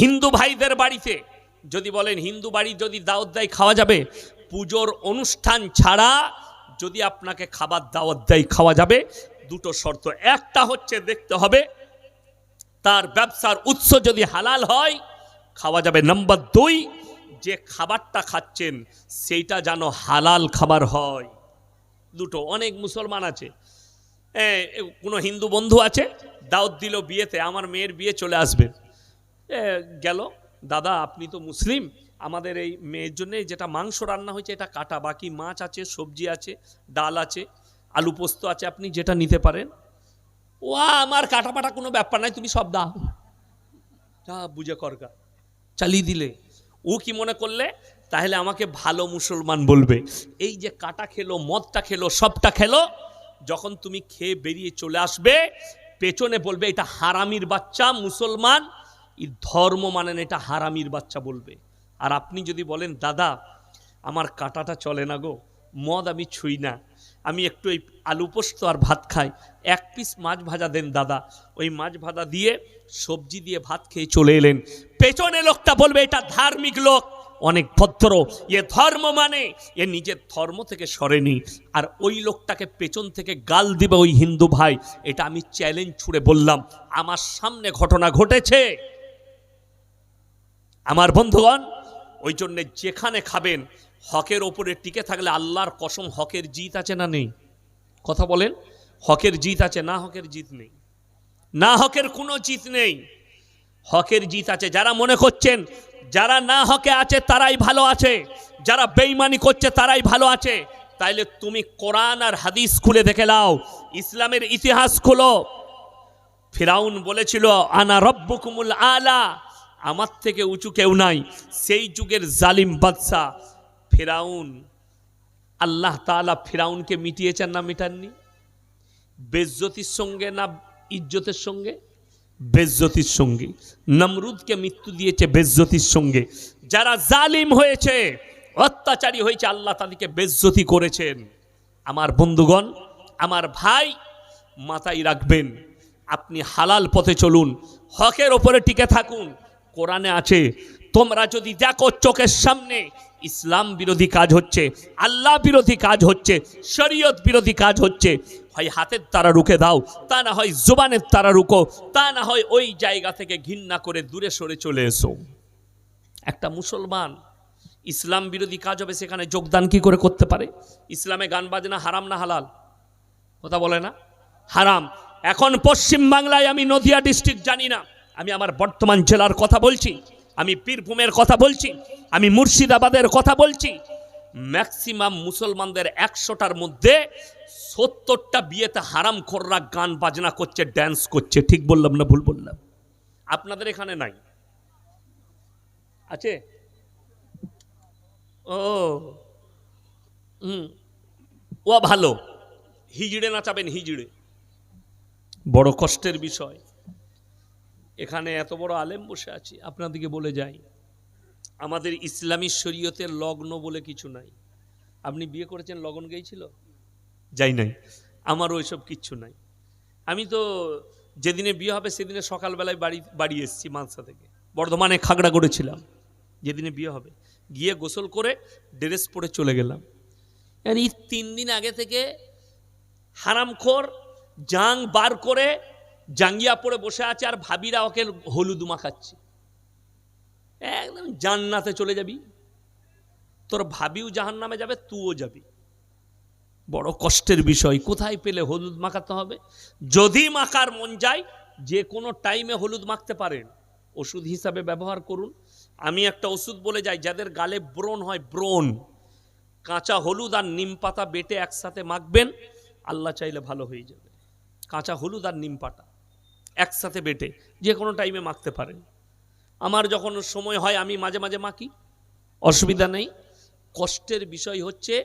হিন্দু ভাইদের বাড়িতে যদি বলেন হিন্দু বাড়ি যদি দাওয়াত দেয় খাওয়া যাবে, পুজোর অনুষ্ঠান ছাড়া যদি আপনাকে খাবার দাওয়াত দেয় খাওয়া যাবে। দুটো শর্ত, একটা হচ্ছে দেখতে হবে তার ব্যবসার উৎস যদি হালাল হয় খাওয়া যাবে। নাম্বার 2, যে খাবারটা খাচ্ছেন সেইটা যেন হালাল খাবার হয়। দুটো। অনেক মুসলমান আছে, কোনো হিন্দু বন্ধু আছে দাওয়াত দিল বিয়েতে, আমার মেয়ের বিয়ে চলে আসবে, গেল, দাদা আপনি তো মুসলিম, আমাদের এই মেয়ের জন্য যেটা মাংস রান্না হয়েছে এটা কাটা, বাকি মাছ আছে, সবজি আছে, ডাল আছে, আলু পোস্ত আছে, আপনি যেটা নিতে পারেন। ও আমার কাটাপাটা কোনো ব্যাপার নাই, তুমি সব দাও, যা বুঝে করগা, চালিয়ে দিলে। ও কি মনে করলে তাহলে আমাকে ভালো মুসলমান বলবে। এই যে কাটা খেলো, মদটা খেলো, সবটা খেলো, যখন তুমি খেয়ে বেরিয়ে চলে আসবে পেছনে বলবে এটা হারামির বাচ্চা, মুসলমান এই ধর্ম মানেন, এটা হারামির বাচ্চা বলবে। আর আপনি যদি বলেন দাদা আমার কাটাটা চলে না গো, মদ আমি ছুঁই না, আমি একটু ওই আলু পোস্ত আর ভাত খাই, 1 পিস মাছ ভাজা দেন দাদা, ওই মাছ ভাজা দিয়ে সবজি দিয়ে ভাত খেয়ে চলে এলেন, পেছনে লোকটা বলবে এটা ধার্মিক লোক, অনেক ভদ্র, এ ধর্ম মানে, এ নিজের ধর্ম থেকে সরেনি। আর ওই লোকটাকে পেছন থেকে গাল দিবে ওই হিন্দু ভাই, এটা আমি চ্যালেঞ্জ ছুড়ে বললাম, আমার সামনে ঘটনা ঘটেছে। আমার বন্ধুগণ, ওই জন্যে যেখানে খাবেন হকের ওপরে টিকে থাকলে আল্লাহর কসম হকের জিত আছে না নেই? কথা বলেন, হকের জিত আছে না? হকের জিত নেই না, হকের কোনো জিত নেই, হকের জিত আছে। যারা মনে করছেন যারা না হকে আছে তারাই ভালো আছে, যারা বেঈমানি করছে তারাই ভালো আছে, তাইলে তুমি কোরআন আর হাদিস খুলে দেখে নাও, ইসলামের ইতিহাস খুলো। ফিরাউন বলেছিল আনা রব্বুকুমুল আলা, আমার থেকে উঁচু কেউ নাই, সেই যুগের জালিম বাদশা ফিরাউন। আল্লাহ তাআলা ফিরাউনকে মিটিয়েছেন না মিটাননি? বেজ্জতির সঙ্গে না ইজ্জতের সঙ্গে? বেজ্জতির সঙ্গে। নমরুদকে মৃত্যু দিয়েছে বেজ্জতির সঙ্গে। যারা জালিম হয়েছে, অত্যাচারী হয়েছে, আল্লাহ তাদেরকে বেজ্জতি করেছেন। আমার বন্ধুগণ, আমার ভাই, মাথায় রাখবেন আপনি হালাল পথে চলুন, হকের ওপরে টিকে থাকুন। কোরআনে আছে, তোমরা যদি দেখো চোখের সামনে ইসলাম বিরোধী কাজ হচ্ছে, আল্লাহ বিরোধী কাজ হচ্ছে, শরীয়ত বিরোধী কাজ হচ্ছে, হয় হাতের দ্বারা রুখে দাও, তা না হয় জুবানের দ্বারা রুখো, তা না হয় ওই জায়গা থেকে ঘৃণা করে দূরে সরে চলে এসো। একটা মুসলমান ইসলাম বিরোধী কাজ হবে সেখানে যোগদান কি করে করতে পারে? ইসলামে গান বাজনা হারাম না হালাল? কথা বলে না? হারাম। এখন পশ্চিম বাংলায়, আমি নদিয়া ডিস্ট্রিক্ট জানি না, আমি আমার বর্তমান জেলার কথা বলছি, আমি বীরভূমের কথা বলছি, আমি মুর্শিদাবাদের কথা বলছি, ম্যাক্সিমাম মুসলমানদের 100টার মধ্যে 70টা বিয়েতে হারাম খোররা গান বাজনা করছে, ড্যান্স করছে। ঠিক বললাম না ভুল বললাম? আপনাদের এখানে নাই? আছে? ও ও ভালো, হিজড়ে নাচাবেন, হিজড়ে। বড় কষ্টের বিষয়। এখানে এত বড় আলেম বসে আছি, আপনাদেরকে বলে যাই, আমাদের ইসলামী শরীয়তের লগ্ন বলে কিছু নাই। আপনি বিয়ে করেছেন, লগন গিয়েছিল? যাই নাই। আমার ওইসব কিচ্ছু নাই। আমি তো যেদিনে বিয়ে হবে সেদিনে সকালবেলায় বাড়ি এসেছি মালসা থেকে, বর্ধমানে খাগড়া করেছিলাম, যেদিনে বিয়ে হবে গিয়ে গোসল করে ড্রেস পরে চলে গেলাম। এই 3 দিন আগে থেকে হারামখোর জাং বার করে জাঙ্গিয়া পরে বসে আছে, আর ভাবিরা ওকে হলুদ মাখাচ্ছে। একদম জান্নাতে চলে যাবি, তোর ভাবিও জাহান্নামে যাবে, তুইও যাবি। বড় কষ্টের বিষয়। কোথায় পেলে হলুদ মাখাতে হবে? যদি মাখার মন যায় যে কোনো টাইমে হলুদ মাখতে পারেন, ওষুধ হিসাবে ব্যবহার করুন। আমি একটা ওষুধ বলে যাই, যাদের গালে ব্রণ হয়, ব্রণ, কাঁচা হলুদ আর নিম পাতা বেটে একসাথে মাখবেন, আল্লাহ চাইলে ভালো হয়ে যাবে। কাঁচা হলুদ আর নিম পাতা একসাথে বেটে যে কোনো টাইমে মাখতে পারেন। আমার যখন সময় হয় আমি মাঝে মাঝে মাখি, অসুবিধা নেই। কষ্টের বিষয় হচ্ছে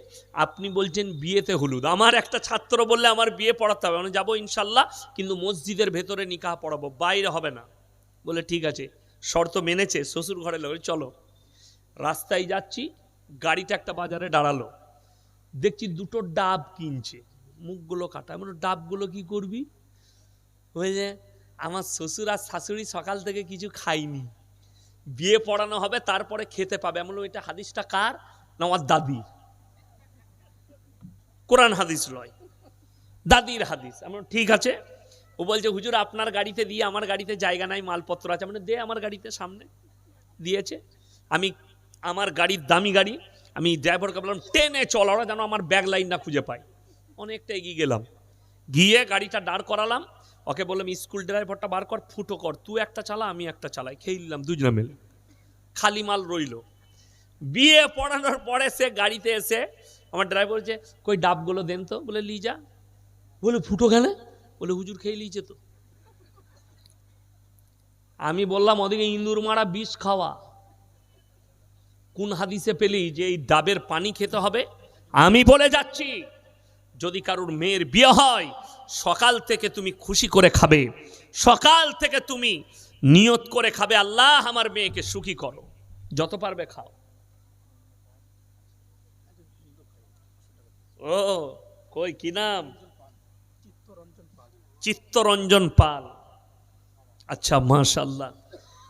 আপনি বলছেন বিয়েতে হলুদ। আমার একটা ছাত্র বললে আমার বিয়ে পড়াতে হবে, আমি যাবো ইনশাল্লাহ, কিন্তু মসজিদের ভেতরে নিকাহ পড়াবো, বাইরে হবে না। বলে ঠিক আছে, শর্ত মেনেছে। শ্বশুর ঘরে লোক, চলো। রাস্তায় যাচ্ছি, গাড়িটা একটা বাজারে দাঁড়ালো, দেখছি 2টো ডাব কিনছে, মুখগুলো কাটা। আমি ডাবগুলো কি করবি? ওই যে আমার শ্বশুর আর শাশুড়ি সকাল থেকে কিছু খাইনি, বিয়ে পড়ানো হবে, তারপরে খেতে পাবে। আমি বললাম এটা হাদিসটা কার? না আমার দাদি। কোরআন হাদিস লয়, দাদির হাদিস। আমার ঠিক আছে। ও বলছে হুজুর আপনার গাড়িতে দিয়ে, আমার গাড়িতে জায়গা নাই, মালপত্র আছে। মানে দে আমার গাড়িতে, সামনে দিয়েছে। আমি আমার গাড়ির দামি গাড়ি, আমি ড্রাইভারকে বললাম টেনে চল, ওরা যেন আমার ব্যাগ লাইন না খুঁজে পাই। অনেকটা এগিয়ে গেলাম, গিয়ে গাড়িটা দাঁড় করালাম। ওকে বললাম স্কুল ড্রাইভারটা বার কর, ফুটো কর, তুই একটা চালা আমি একটা চালাই। খেয়ে নিলাম দুজনে মিলে, খালি মাল রইল। বিয়ে পড়ানোর পরে সে গাড়িতে এসে আমার ড্রাইভার বলছে কই ডাবগুলো দেন তো। বলে লি যা। বলে ফুটো গেলে? বলে হুজুর খেয়ে লিয়েছে তো। আমি বললাম ওদিকে ইন্দুর মারা বিষ খাওয়া, কোন হাদিসে পেলি যে এই ডাবের পানি খেতে হবে? আমি বলে যাচ্ছি, যদি কারুর মেয়ের বিয়ে হয় সকাল থেকে তুমি খুশি করে খাবে, সকাল থেকে তুমি নিয়ত করে খাবে আল্লাহ আমার মেয়েকে সুখী করো, যত পারবে খাও। ও কই কি নাম? চিত্তরঞ্জন পাল। আচ্ছা মাশাআল্লাহ,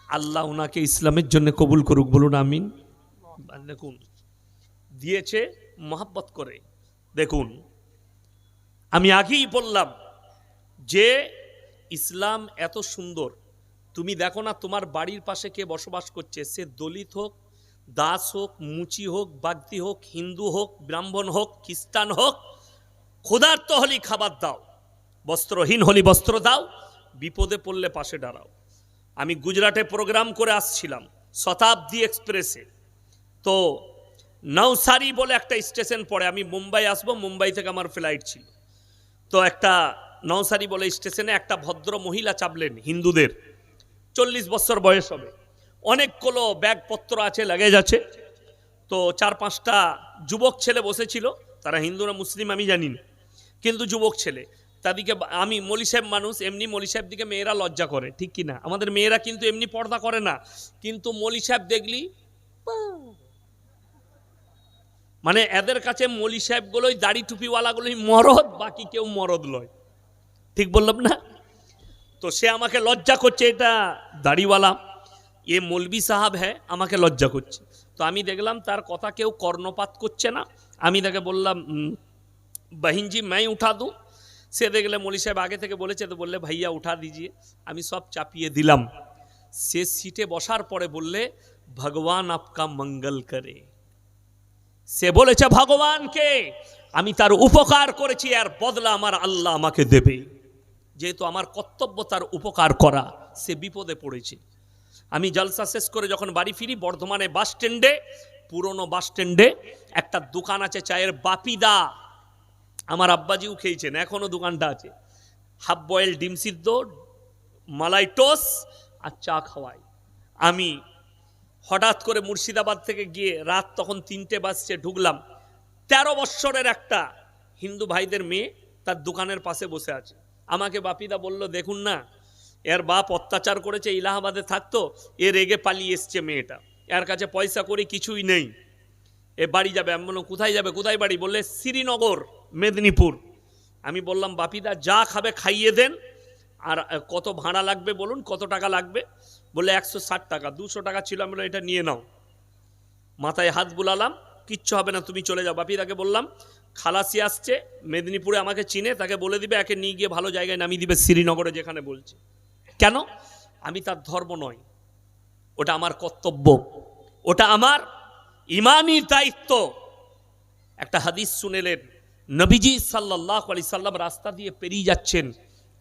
আল্লাহ ওনাকে ইসলামের জন্য কবুল করুক, বলুন আমিন। দেখুন দিয়েছে মহব্বত করে। দেখুন আমি আগেই বললাম যে ইসলাম এত সুন্দর। তুমি দেখো না তোমার বাড়ির পাশে কে বসবাস করছে, সে দলিত হোক, দাস হোক, মুচি হোক, বাগদি হোক, হিন্দু হোক, ব্রাহ্মণ হোক, খ্রিস্টান হোক, ক্ষুধার্ত হলি খাবার দাও, বস্ত্রহীন হলি বস্ত্র দাও, বিপদে পড়লে পাশে দাঁড়াও। আমি গুজরাটে প্রোগ্রাম করে আসছিলাম শতাব্দী এক্সপ্রেসে, তো নওসারি বলে একটা স্টেশন পড়ে, আমি মুম্বাই আসবো, মুম্বাই থেকে আমার ফ্লাইট ছিল। তো একটা নওসারি বলে স্টেশনে একটা ভদ্র মহিলা চাপলেন, হিন্দুদের, 40 বছর বয়স হবে, অনেকগুলো ব্যাগপত্র আছে, লাগেজ আছে। তো 4-5টা যুবক ছেলে বসেছিল, তারা হিন্দু না মুসলিম আমি জানি না, কিন্তু যুবক ছেলে। তাদেরকে আমি মলি সাহেব মানুষ, এমনি মলি সাহেব দিকে মেয়েরা লজ্জা করে, ঠিক কি না? আমাদের মেয়েরা কিন্তু এমনি পর্দা করে না, কিন্তু মলি সাহেব দেখলি মানে এদের কাছে মলি সাহেবগুলোই, দাড়ি টুপিওয়ালাগুলোই মরদ, বাকি কেউ মরদ লয়। ঠিক বললাম না? তো সে আমাকে লজ্জা করছে, এটা দাড়িওয়ালা, এ মৌলবি সাহাব হ্যাঁ, আমাকে লজ্জা করছে। তো আমি দেখলাম তার কথা কেউ কর্ণপাত করছে না। আমি তাকে বললাম বহিনজি मैं उठा दूं? সে দেখলে মলি সাহেব আগে থেকে বলেছে, তো বললে ভাইয়া উঠা দিজিয়ে। আমি সব চাপিয়ে দিলাম। সে সিটে বসার পরে বললে ভগবান আপকা মঙ্গল করে। সে বলেছে ভগবানকে আমি তার উপকার করেছি, আর বদলা আমার আল্লাহ আমাকে দেবে। যেহেতু আমার কর্তব্য তার উপকার করা, সে বিপদে পড়েছে। আমি জলসা শেষ করে যখন বাড়ি ফিরি, বর্ধমানে বাস স্ট্যান্ডে, পুরনো বাস স্ট্যান্ডে একটা দোকান আছে চায়ের, বাপিদা, আমার আব্বাজিও খেয়েছেন, এখনো দোকানটা আছে। হাফ বয়েল ডিম সিদ্ধ, মালাই টোস আর চা খাওয়াই। আমি হঠাৎ করে মুর্শিদাবাদ থেকে গিয়ে রাত তখন 3টে বাজছে, ঢুকলাম। 13 বৎসরের একটা হিন্দু ভাইদের মেয়ে তার দোকানের পাশে বসে আছে। আমাকে বাপিদা বলল দেখুন না, এর বাপ অত্যাচার করেছে, ইলাহাবাদে থাকতো, এ রেগে পালিয়ে এসছে মেয়েটা, এর কাছে পয়সা করে কিছুই নেই, এ বাড়ি যাবে। আমি বললাম কোথায় যাবে, কোথায় বাড়ি? বললে শ্রীনগর, মেদিনীপুর। আমি বললাম বাপিদা যা খাবে খাইয়ে দেন, আর কত ভাড়া লাগবে বলুন, কত টাকা লাগবে? বলে 160 টাকা। 200 টাকা ছিল। আমি বললাম এটা নিয়ে নাও। মাথায় হাত বুলালাম, কিচ্ছু হবে না, তুমি চলে যাও। বাপিদাকে বললাম খালাসি আসছে মেদিনীপুরে, আমাকে চিনে, তাকে বলে দিবে, একে নিয়ে গিয়ে ভালো জায়গায় নামিয়ে দিবে, শ্রীনগরে যেখানে বলছে। কেন? আমি তার ধর্ম নয়, ওটা আমার কর্তব্য, ওটা আমার ইমানি দায়িত্ব। একটা হাদিস শুনেলেন, নবীজি সাল্লাল্লাহু আলাইহি সাল্লাম রাস্তা দিয়ে পেরিয়ে যাচ্ছেন,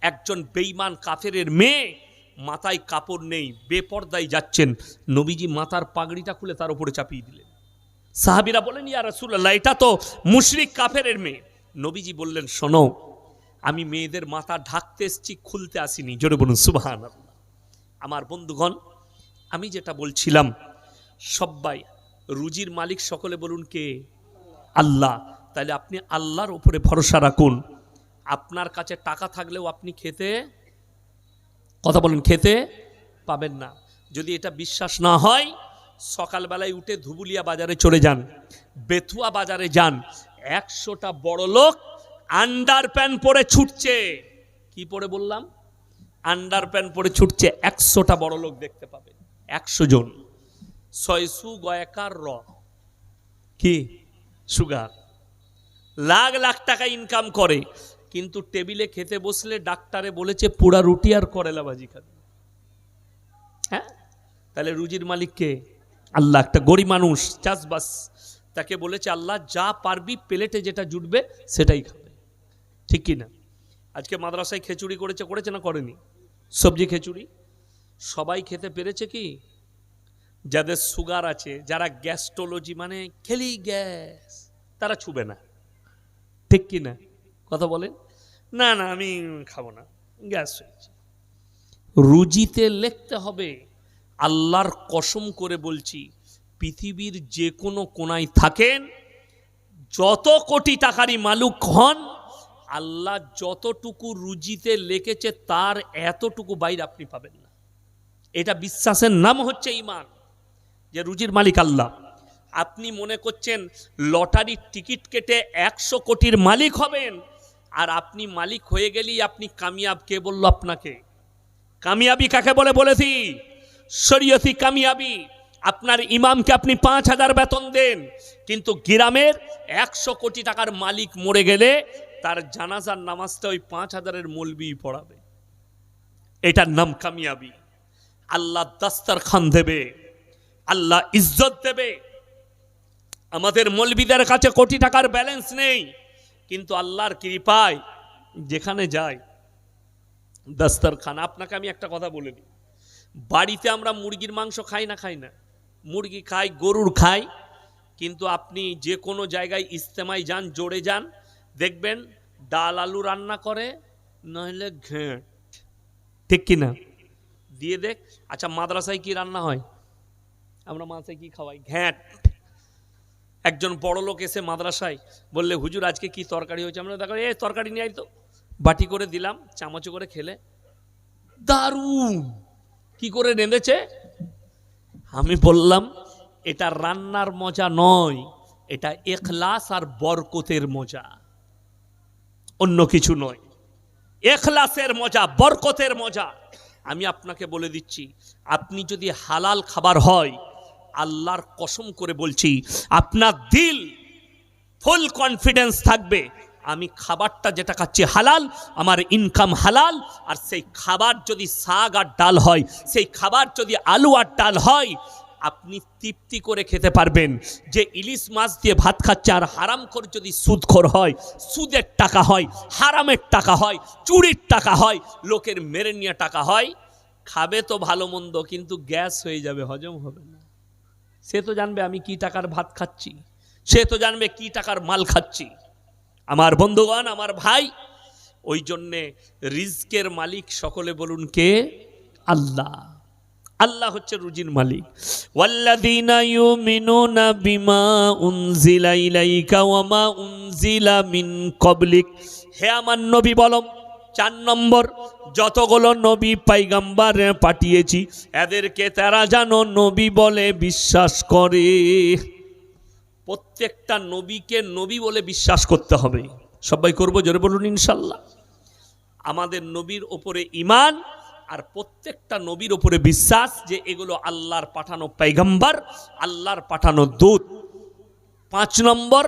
একজন বেঈমান কাফেরের মেয়ে, মাথায় কাপড় নেই, বেপরদায় যাচ্ছেন, নবীজি মাথার পাগড়িটা খুলে তার উপরে চাপিয়ে দিলেন। সাহাবীরা বলেন ইয়া রাসূলুল্লাহ, এটা তো মুশরিক কাফেরের মেয়ে। নবীজি বললেন শোনো, আমি মেয়েদের মাথা ঢাকতে এসেছি, খুলতে আসিনি। জোরে বলুন সুবহানাল্লাহ। আমার বন্ধুগণ, আমি যেটা বলছিলাম, সবাই রুজির মালিক সকলে বলুন কে? আল্লাহ। তাহলে আপনি আল্লাহর উপরে ভরসা রাখুন। আপনার কাছে টাকা থাকলেও আপনি খেতে, কথা বলুন, খেতে পাবেন না। যদি এটা বিশ্বাস না হয়, সকালবেলায় উঠে ধুবুলিয়া বাজারে চলে যান, বেথুয়া বাজারে যান, 100টা বড় লোক আন্ডার প্যান্ট পরে ছুটছে। কি পরে বললাম? আন্ডার প্যান্ট পরে ছুটছে। 100টা বড় লোক দেখতে পাবেন, 100 জন। ছয়সু গয়কার র কি সুগার, লাখ লাখ টাকা ইনকাম করে, কিন্তু টেবিলে খেতে বসলে ডাক্তারে বলেছে পোড়া রুটি আর করেলা ভাজি খাবে। হ্যাঁ, তাহলে রুজির মালিক কে? আল্লাহ। একটা গরিব মানুষ চাষবাস, তাকে বলেছে আল্লাহ যা পারবি প্লেটে যেটা জুটবে সেটাই খাবে, ঠিক কি না? আজকে মাদ্রাসায় খিচুড়ি করেছে না করেনি? সবজি খিচুড়ি সবাই খেতে পেরেছে কি? যাদের সুগার আছে, যারা গ্যাস্ট্রোলজি মানে খেলি গ্যাস, তারা ছুবে না, ঠিক কি না? কথা বলেন না, না আমি খাবো না, গ্যাস হয়েছে। রুজিতে লিখতে হবে, আল্লাহর কসম করে বলছি, পৃথিবীর যে কোনো কোনায় থাকেন, যত কোটি টাকারই মালিক হন, আল্লাহ যতটুকু রুজিতে লিখেছে তার এতটুকু বাইরে আপনি পাবেন না। এটা বিশ্বাসের নাম হচ্ছে ঈমান, যে রুজির মালিক আল্লাহ। আপনি মনে করছেন লটারির টিকিট কেটে 100 কোটির মালিক হবেন, আর আপনি মালিক হয়ে গেলেই আপনি কামিয়াব। কে বলল আপনাকে? কামিয়াবি কাকে বলে বলেছি? শরীয়তি কামিয়াবি। আপনার ইমামকে আপনি 5000 বেতন দেন, কিন্তু গ্রামের 100 কোটি টাকার মালিক মরে গেলে তার জানাজার নামাজটা ওই 5000-এর মৌলবি পড়াবে। এটার নাম কামিয়াবি। আল্লাহ দাস্তারখান দেবে, আল্লাহ ইজ্জত দেবে। আমাদের মৌলবিদের কাছে কোটি টাকার ব্যালেন্স নেই, কিন্তু আল্লাহর কৃপায় যেখানে যায় দাস্তারখান। আপনাকে আমি একটা কথা বলে দিই, বাড়িতে আমরা মুরগির মাংস খাই না? খাই না? মুরগি খাই, গরুর খাই, কিন্তু আপনি যে কোনো জায়গায় ইজতেমায় যান, জোরে যান, দেখবেন ডাল আলু রান্না করে, নইলে ঘেঁট, ঠিক কিনা? দিয়ে দেখ। আচ্ছা মাদ্রাসায় কি রান্না হয়? আমরা মাদ্রাসায় কি খাওয়াই? ঘ্যাঁট। একজন বড় লোক এসে মাদ্রাসায় বললে হুজুর আজকে কি তরকারি হয়েছে? আমরা দেখো এই তরকারি নিয়ে আই তো, বাটি করে দিলাম, চামচ করে খেলে দারুণ। কি করে রেঁধেছে? আমি বললাম এটা রান্নার মজা নয়, এটা ইখলাস আর বরকতের মজা, অন্য কিছু নয়। ইখলাসের মজা, বরকতের মজা। আমি আপনাকে বলে দিচ্ছি, আপনি যদি হালাল খাবার হয়, আল্লাহর কসম করে বলছি, আপনার দিল ফুল কনফিডেন্স থাকবে, আমি খাবারটা যেটা খাচ্ছি হালাল, আমার ইনকাম হালাল। আর সেই খাবার যদি শাক আর ডাল হয়, সেই খাবার যদি আলু আর ডাল হয়, আপনি তৃপ্তি করে খেতে পারবেন। যে ইলিশ মাছ দিয়ে ভাত খাচ্ছে আর হারাম করে যদি সুদখোর হয়, সুদের টাকা হয়, হারামের টাকা হয়, চুরির টাকা হয়, লোকের মেরে নিয়ে টাকা হয়, খাবে তো ভালো মন্দ, কিন্তু গ্যাস হয়ে যাবে, হজম হবে না। সে তো জানবে আমি কি টাকার ভাত খাচ্ছি, সে তো জানবে কি টাকার মাল খাচ্ছি। আমার বন্ধুগণ, আমার ভাই, ওই জন্যে রিজকের মালিক সকলে বলুন কে? আল্লাহ। আল্লাহ হচ্ছে রুজির মালিক। ওয়াল্লাযীনা ইউমিনুনা বিমা উনজিলা ইলাইকা ওয়া মা উনজিলা মিন ক্বাবলিক। হে আমার নবী বলো, 4 নম্বর, যতগুলো নবী পয়গম্বর পাঠিয়েছি এদেরকে তারা যেন নবী বলে বিশ্বাস করে। প্রত্যেকটা নবীকে নবী বলে বিশ্বাস করতে হবে। সবাই করবো? জোরে বলুন ইনশাল্লাহ। আমাদের নবীর ওপরে ঈমান আর প্রত্যেকটা নবীর ওপরে বিশ্বাস যে এগুলো আল্লাহর পাঠানো পয়গম্বর, আল্লাহর পাঠানো দূত। 5 নম্বর,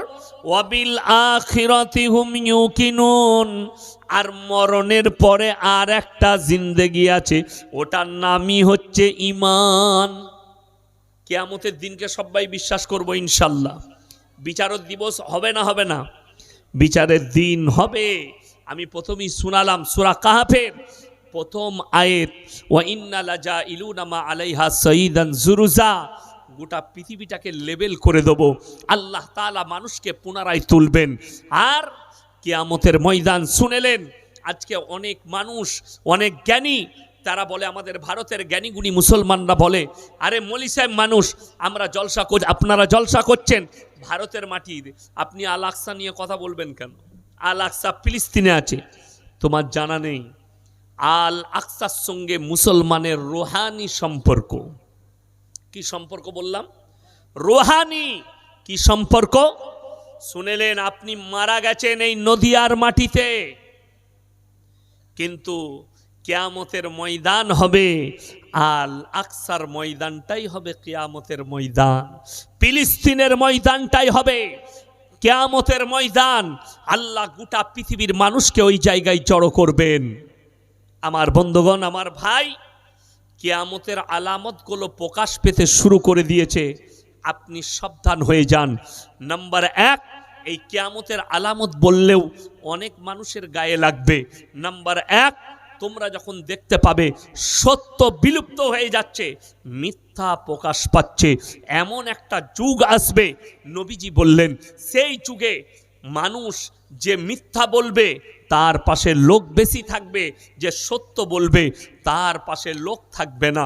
ওয়াবিল আখিরাতি হুম ইউকিনুন। আর মরণের পরে আর একটা জিন্দেগি আছে, ওটার নামই হচ্ছে ঈমান। কিয়ামতের দিনকে সবাই বিশ্বাস করব ইনশাল্লাহ। বিচারের দিবস হবে না? হবে না? বিচারের দিন হবে। আমি প্রথমেই শোনালাম সূরা কাহফের প্রথম আয়াত, ওয়া ইন্না লাজাইলুনা মা আলাইহা সাইদান জুরুজা। গোটা পৃথিবীটাকে লেবেল করে দেব, আল্লাহ তাআলা মানুষকে পুনরায় তুলবেন। আর কিয়ামতের ময়দান শুনেলেন। আজকে অনেক মানুষ, অনেক জ্ঞানী, তারা বলে, আমাদের ভারতের জ্ঞানীগুণী মুসলমানরা বলে, আরে মৌলী সাহেব মানুষ, আমরা জলসা করছি, আপনারা জলসা করছেন ভারতের মাটির, আপনি আল আকসা নিয়ে কথা বলবেন কেন? আল আকসা ফিলিস্তিনে আছে, তোমার জানা নেই? আল আকসার সঙ্গে মুসলমানের রুহানি সম্পর্ক। কি সম্পর্ক বললাম? রুহানি। কি সম্পর্ক? শুনেলেন, আপনি মারা গেছেন এই নদিয়ার মাটিতে, কিন্তু কিয়ামতের ময়দান হবে, আল আকসার ময়দানটাই হবে কিয়ামতের ময়দান, ফিলিস্তিনের ময়দানটাই হবে কিয়ামতের ময়দান। আল্লাহ গোটা পৃথিবীর মানুষকে ওই জায়গায় জড়ো করবেন। আমার বন্ধুগণ, আমার ভাই, কিয়ামতের আলামতগুলো প্রকাশ পেতে শুরু করে দিয়েছে, আপনি সাবধান হয়ে যান। নাম্বার 1, এই কিয়ামতের আলামত বললেও অনেক মানুষের গায়ে লাগবে। নাম্বার 1, তোমরা যখন দেখতে পাবে সত্য বিলুপ্ত হয়ে যাচ্ছে, মিথ্যা প্রকাশ পাচ্ছে, এমন একটা যুগ আসবে, নবীজি বললেন সেই যুগে মানুষ যে মিথ্যা বলবে তার পাশে লোক বেশি থাকবে, যে সত্য বলবে তার পাশে লোক থাকবে না,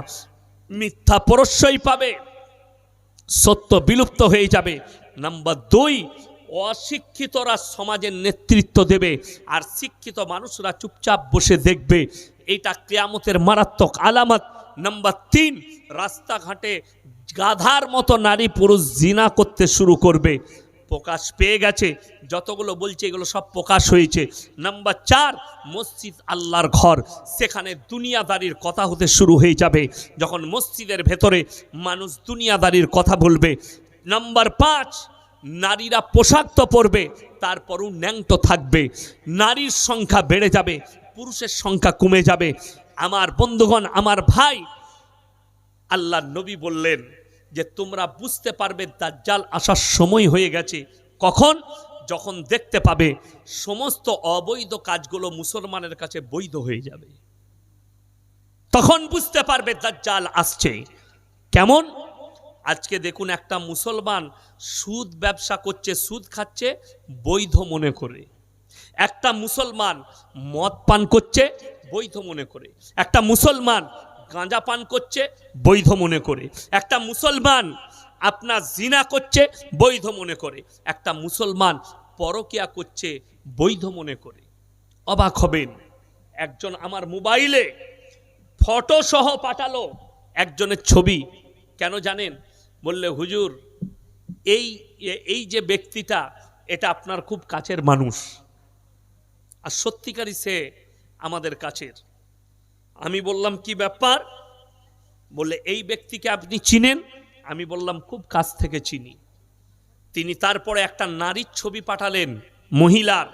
মিথ্যা প্রশ্রয় পাবে, সত্য বিলুপ্ত হয়ে যাবে। নাম্বার 2, অশিক্ষিতরা সমাজের নেতৃত্ব দেবে আর শিক্ষিত মানুষরা চুপচাপ বসে দেখবে। এটা কিয়ামতের মারাত্মক আলামত। নাম্বার 3, রাস্তাঘাটে গাধার মতো নারী পুরুষ জিনা করতে শুরু করবে, প্রকাশ পেয়ে গেছে, যতগুলো বলছে এগুলো সব প্রকাশ হয়েছে। নাম্বার 4, মসজিদ আল্লাহর ঘর, সেখানে দুনিয়াদারির কথা হতে শুরু হয়ে যাবে, যখন মসজিদের ভেতরে মানুষ দুনিয়াদারির কথা বলবে। নাম্বার 5, নারীরা পোশাক তো পরবে, তারপরও ন্যাংটো থাকবে, নারীর সংখ্যা বেড়ে যাবে, পুরুষের সংখ্যা কমে যাবে। আমার বন্ধুগণ, আমার ভাই, আল্লাহ নবী বললেন যে তোমরা বুঝতে পারবে দাজ্জাল আসার সময় হয়ে গেছে। কখন? যখন দেখতে পাবে সমস্ত অবৈধ কাজগুলো মুসলমানের কাছে বৈধ হয়ে যাবে, তখন বুঝতে পারবে দাজ্জাল আসছে। কেমন? আজকে দেখুন, একটা মুসলমান সুদ ব্যবসা করছে, সুদ খাচ্ছে বৈধ মনে করে, একটা মুসলমান মদ পান করছে বৈধ মনে করে, একটা মুসলমান গাঁজা পান করছে বৈধ মনে করে, একটা মুসলমান আপনার জিনা করছে বৈধ মনে করে, একটা মুসলমান পরকিয়া করছে বৈধ মনে করে। অবাক হবেন, একজন আমার মোবাইলে ফটো সহ পাঠালো একজনের ছবি। কেন জানেন? বললে হুজুর এই যে ব্যক্তিটা, এটা আপনার খুব কাছের মানুষ, আর সত্যিকারই সে আমাদের কাছের। আমি বললাম কি ব্যাপার? বললে এই ব্যক্তিকে আপনি চিনেন? আমি বললাম খুব কাছ থেকে চিনি। তিনি তারপরে একটা নারীর ছবি পাঠালেন, মহিলার।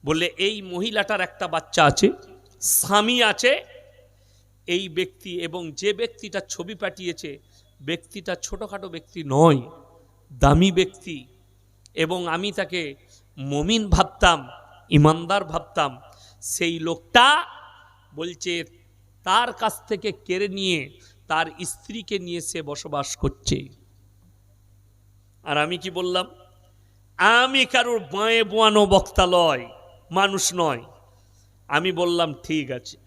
বললে এই মহিলাটার একটা বাচ্চা আছে, স্বামী আছে। এই ব্যক্তি এবং যে ব্যক্তিটা ছবি পাঠিয়েছে, ব্যক্তিটা ছোটখাটো ব্যক্তি নয়, দামি ব্যক্তি, এবং আমি তাকে মুমিন ভাবতাম, ইমানদার ভাবতাম। সেই লোকটা বলছে তার কাছ থেকে কেড়ে নিয়ে তার স্ত্রীকে নিয়ে সে বসবাস করছে। আর আমি কি বললাম? আমি কারোর বাঁয়ে বোয়ানো বক্তা লয়, মানুষ নয়। আমি বললাম ঠিক আছে।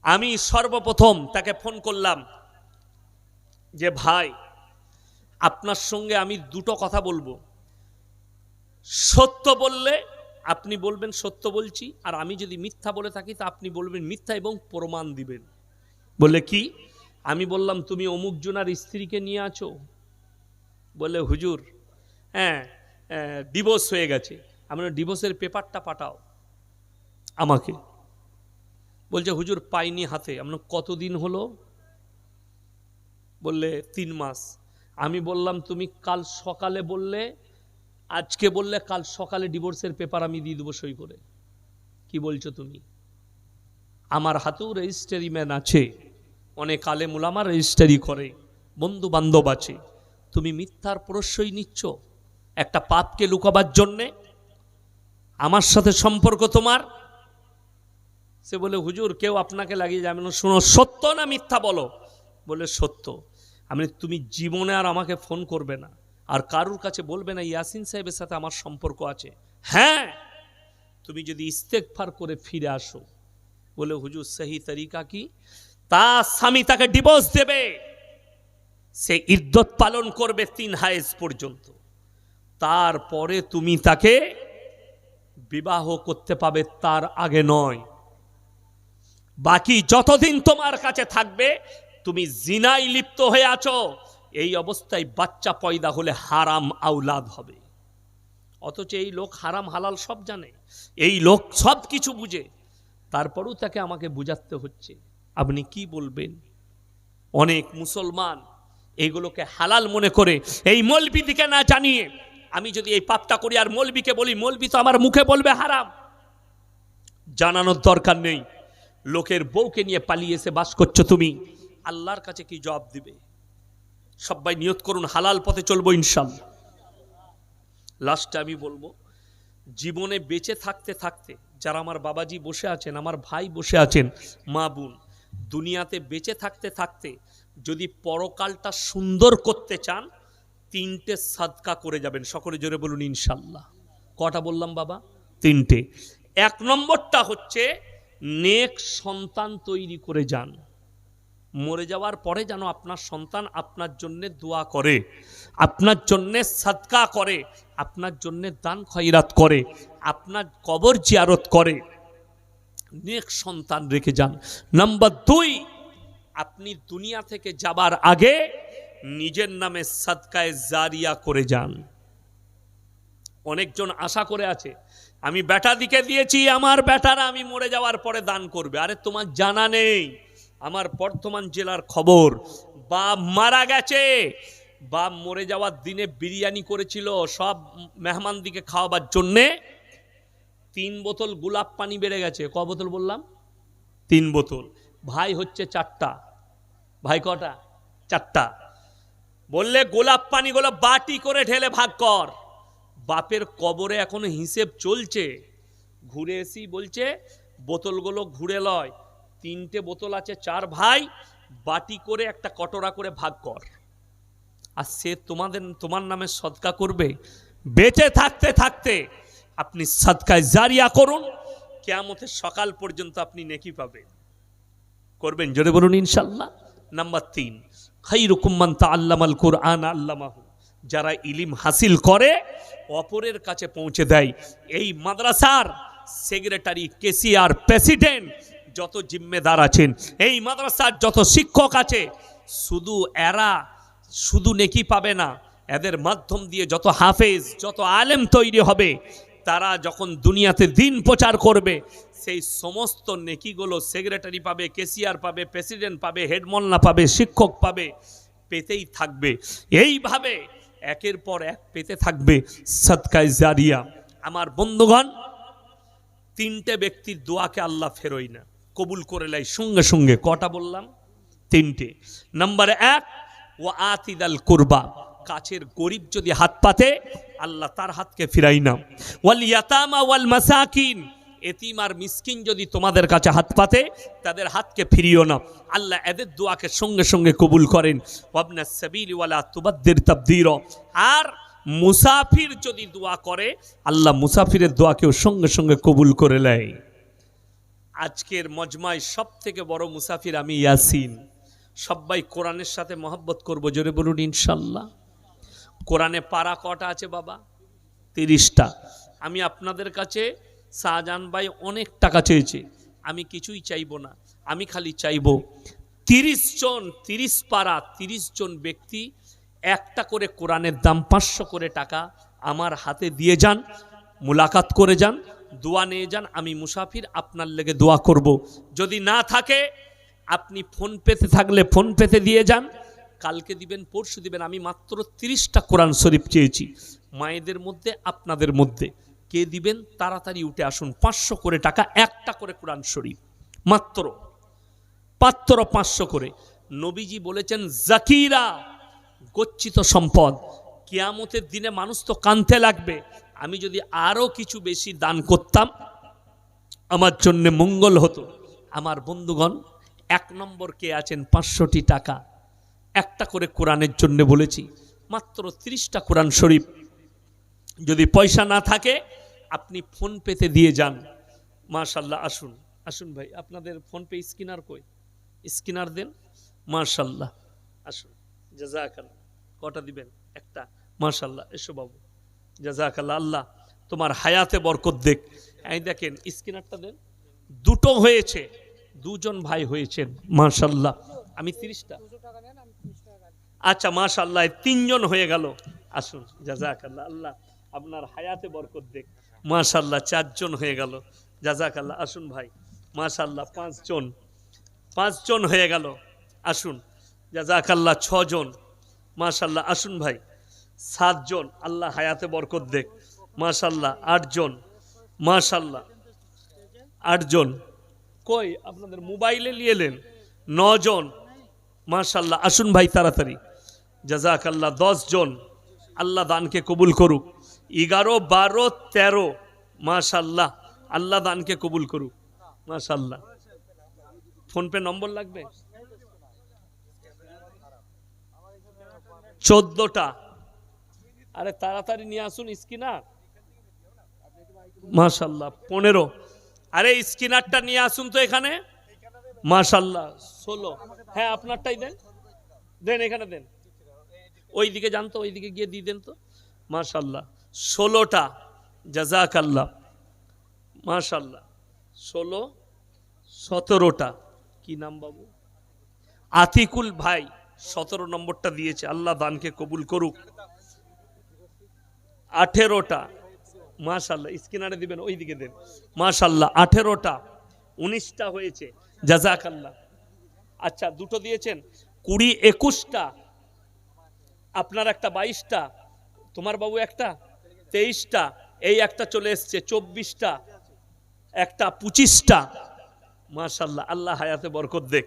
আমি সর্বপ্রথম তাকে ফোন করলাম যে ভাই, আপনার সঙ্গে আমি দুটো কথা বলবো। সত্য বললে আপনি বলবেন সত্য বলছি, আর আমি যদি মিথ্যা বলে থাকি তা আপনি বলবেন মিথ্যা এবং প্রমাণ দিবেন। বলে কি? আমি বললাম তুমি অমুক জনার স্ত্রীকে নিয়ে আছো? বলে হুজুর হ্যাঁ, ডিভোর্স হয়ে গেছে। আমরা ডিভোর্সের পেপারটা পাঠাও আমাকে। বলছে হুজুর পাইনি হাতে। আমরা কতদিন হলো? বললে 3 মাস। আমি বললাম তুমি কাল সকালে বললে, আজকে বললে কাল সকালে ডিভোর্সের পেপার আমি দিয়ে দেবো সই করে। কি বলছো তুমি? আমার হাতেও রেজিস্ট্রি ম্যান আছে, অনেক আলেম উলামা রেজিস্ট্রি করে, বন্ধু বান্ধব আছে। তুমি মিথ্যার প্রশ্রয় নিচ্ছ একটা পাপকে লুকাবার জন্যে। আমার সাথে সম্পর্ক তোমার? সে বলে হুজুর কেউ আপনাকে লাগিয়ে যাবে না। শোনো, সত্য না মিথ্যা বলো? বলে সত্য। আমি তুমি জীবনে আর আমাকে ফোন করবে না, আর কারুর কাছে বলবে না ইয়াসিন সাহেবের সাথে আমার সম্পর্ক আছে। হ্যাঁ, তুমি যদি ইস্তেগফার করে ফিরে আসো। বলে হুজুর সহি তরিকা কি? তার স্বামী তাকে ডিভোর্স দেবে, সে ইদ্যত পালন করবে 3 হায়েজ পর্যন্ত, তারপরে তুমি তাকে বিবাহ করতে পাবে, তার আগে নয়। বাকি যতদিন তোমার কাছে থাকবে তুমি জিনায় লিপ্ত হয়ে আছো। এই অবস্থায় বাচ্চা পয়দা হলে হারাম আওলাদ হবে। অথচ এই লোক হারাম হালাল সব জানে, এই লোক সব কিছু বুঝে। তারপরেও তাকে আমাকে বুঝাতে হচ্ছে। আপনি কি বলবেন? অনেক মুসলমান এইগুলোকে হালাল মনে করে এই মৌলবীদিকে না জানিয়ে, আমি যদি এই পাপটা করি আর মৌলবীকে বলি, মৌলবী তো আমার মুখে বলবে হারাম। জানানোর দরকার নেই। লোকের বউকে নিয়ে পালিয়ে এসে বাস করছো তুমি, আল্লাহর কাছে কি জবাব দিবে? সবাই নিয়ত করুন হালাল পথে চলবো ইনশাআল্লাহ। লাস্টে আমি বলবো, জীবনে বেঁচে থাকতে থাকতে যারা আমার বাবাজি বসে আছেন, আমার ভাই বসে আছেন, মা বোন, দুনিয়াতে বেঁচে থাকতে থাকতে যদি পরকালটা সুন্দর করতে চান, 3টে সাদকা করে যাবেন। সকলে জোরে বলুন ইনশাআল্লাহ। কটা বললাম বাবা? 3টে। 1 নম্বরটা হচ্ছে নেক সন্তান তৈরি করে যান। মরে যাওয়ার পরে যেন আপনার সন্তান আপনার জন্য দোয়া করে, আপনার জন্য সাদকা করে, আপনার জন্য দান খয়রাত করে, আপনার কবর জিয়ারত করে। নেক সন্তান রেখে যান। নাম্বার 2, আপনি দুনিয়া থেকে যাবার আগে নিজের নামে সাদকায়ে জারিয়া করে যান। অনেকজন আশা করে আছে, আমি বেটা দিকে দিয়েছি, আমার বেটারা আমি মরে যাওয়ার পরে দান করবে। আরে তোমার জানা নেই, আমার বর্ধমান জেলার খবর, বাপ মারা গেছে, বাপ মরে যাওয়ার দিনে বিরিয়ানি করেছিল সব মেহমান দিকে খাওয়াবার জন্যে, 3 বোতল গোলাপ পানি বেড়ে গেছে। ক বোতল বললাম? 3 বোতল। ভাই হচ্ছে 4টা। ভাই কটা? 4টা। বললে গোলাপ পানিগুলো বাটি করে ঢেলে ভাগ কর। বাপের কবরে এখনো হিসেব চলছে। ঘুরে এসি বলছে বোতলগুলো ঘুরে লয়, 3টে বোতল আছে, 4 ভাই, বাটি করে একটা কটোরা করে ভাগ কর। আর সে তোমার নামে সদকা করবে। বেঁচে থাকতে থাকতে আপনি সাদকায়ে জারিয়া করুন, কিয়ামতের সকাল পর্যন্ত আপনি নেকি পাবেন। করবেন? জোরে বলুন ইনশাআল্লাহ। নাম্বার 3, খায়রুকুম মান তাআল্লামাল কুরআন আল্লামাহু। যারা ইলম হাসিল করে অপরের কাছে পৌঁছে দেয়। এই মাদ্রাসার সেক্রেটারি, কেসিআর, প্রেসিডেন্ট, যত জিম্মেদার আছেন, এই মাদ্রাসার যত শিক্ষক আছে, এরা শুধু নেকি পাবে না, এদের মাধ্যম দিয়ে যত হাফেজ, যত আলেম তৈরি হবে, তারা যখন দুনিয়াতে দিন প্রচার করবে, সেই সমস্ত নেকিগুলো সেক্রেটারি পাবে, কেসিআর পাবে, প্রেসিডেন্ট পাবে, হেডমোল্লা পাবে, শিক্ষক পাবে, পেতেই থাকবে। এইভাবে একের পর এক পেতে থাকবে সাদকায়ে জারিয়া। আমার বন্ধুগণ, 3টে ব্যক্তির দোয়াকে আল্লাহ ফেরোয় না, কবুল করে নেয় সঙ্গে সঙ্গে। কটা বললাম? 3টে। নাম্বার 1, ও আতিদাল কুরবা। কাছের গরিব যদি হাত পাতে, আল্লাহ তার হাতকে ফিরাই না। ওয়াল ইয়াতামা ওয়াল মাসাকিন। এতিম আর মিসকিন যদি তোমাদের কাছে হাত পাতে, তাদের হাতকে ফিরিও না। আল্লাহ এদের দোয়াকে সঙ্গে সঙ্গে কবুল করেন। ওয়াবনাস সাবিলি ওয়ালা তুবাদ্দির তাবদীরা। আর মুসাফির যদি দোয়া করে, আল্লাহ মুসাফিরের দোয়াকেও সঙ্গে সঙ্গে কবুল করে নেয়। আজকের মজমায় সব থেকে বড় মুসাফির আমি ইয়াসিন। সবাই কোরআনের সাথে মহব্বত করবো। জোরে বলুন ইনশাআল্লাহ। কোরআনে পারা কটা আছে বাবা? 30টা। আমি আপনাদের কাছে, শাহজাহান ভাই অনেক টাকা চেয়েছে, আমি কিছুই চাইবো না। আমি খালি চাইবো 30 পারা 30 জন ব্যক্তি একটা করে কোরআনের দাম 500 করে টাকা আমার হাতে দিয়ে যান, মুলাকাত করে যান, দোয়া নিয়ে যান। আমি মুসাফির, আপনার লেগে দোয়া করব। যদি না থাকে, আপনি ফোন পেতে থাকলে ফোন পেতে দিয়ে যান, কালকে দিবেন, পরশু দিবেন। আমি মাত্র 30টা কোরআন শরীফ চেয়েছি। মায়েদের মধ্যে, আপনাদের মধ্যে কে দিবেন তাড়াতাড়ি উঠে আসুন। 500 করে টাকা, একটা করে কোরআন শরীফ, মাত্র 500 করে। নবীজি বলেছেন জাকিরা, গচ্ছিত সম্পদ। কিয়ামতের দিনে মানুষ তো কাঁদতে লাগবে। আমি যদি আরো কিছু বেশি দান করতাম, আমার জন্য মঙ্গল হতো। আমার বন্ধুগণ, 1 নম্বর কে আছেন? 500টি টাকা একটা করে কোরআনের জন্য বলেছি, মাত্র 30টা কোরআন শরীফ। যদি পয়সা না থাকে, আপনি ফোন পেতে দিয়ে যান। মাশাআল্লাহ। আসুন আসুন ভাই, আপনাদের ফোন পে স্ক্যানার কই? স্ক্যানার দেন। মাশাআল্লাহ, আসুন। জাযাকাল্লাহ। কটা দিবেন? একটা। মাশাআল্লাহ। এসো বাবু, জাযাকাল্লাহ। আল্লাহ তোমার হায়াতে বরকত দেখ। এই দেখেন, স্ক্যানারটা দেন। 2টো হয়েছে, 2 জন ভাই হয়েছেন। মাশাআল্লাহ। আমি 30টা। আচ্ছা, মাশাআল্লাহ, 3 জন হয়ে গেল। আসুন, জাযাকাল্লাহ। আল্লাহ আপনার হায়াতে বরকত দেখ। মাশাআল্লাহ, 4 জন হয়ে গেল। জাযাকাল্লাহ। আসুন ভাই, মাশাআল্লাহ 5 জন, 5 জন হয়ে গেল। আসুন জাযাকাল্লাহ। 6 জন মাশাআল্লাহ। আসুন ভাই 7 জন, আল্লাহ হায়াতে বরকত দেখ। মাশাআল্লাহ 8 জন, মাশাআল্লাহ 8 জন। কই আপনাদের মোবাইলে নিয়ে এলেন? 9 জন মাশাআল্লাহ। আসুন ভাই তাড়াতাড়ি। জাযাকাল্লাহ। 10 জন, আল্লাহ দানকে কবুল করুক। 11, 12, 13 মাশাআল্লাহ, আল্লাহ দানকে কবুল করুক মাশাআল্লাহ। ফোনপে নম্বর লাগবে? 14টা। আরে তাড়াতাড়ি নিয়ে আসুন স্কিনার মাশাআল্লাহ। 15। আরে স্কিনারটা নিয়ে আসুন তো এখানে মাশাআল্লাহ। 16। হ্যাঁ আপনারটাই দেন, দেন এখানে দেন। ওইদিকে যান তো, ওইদিকে গিয়ে দিয়ে দেন তো মাশাআল্লাহ। 16টা জাযাকাল্লাহ মাশাআল্লাহ। 16, 17টা। কি নাম বাবু? আতিকুল ভাই 17 নম্বরটা দিয়েছে, আল্লাহ দানকে কবুল করুক। 18টা মাশাআল্লাহ। স্ক্রিনারে দিবেন, ওইদিকে দেন মাশাআল্লাহ। 18টা। 19টা হয়েছে জাযাকাল্লাহ। আচ্ছা দুটো দিয়েছেন। 20, 21টা। আপনার একটা 22টা, তোমার বাবু একটা 23টা, এই একটা চলে এসছে 24টা, একটা 25টা মাশাআল্লাহ। আল্লাহ হায়াতে বরকত দেখ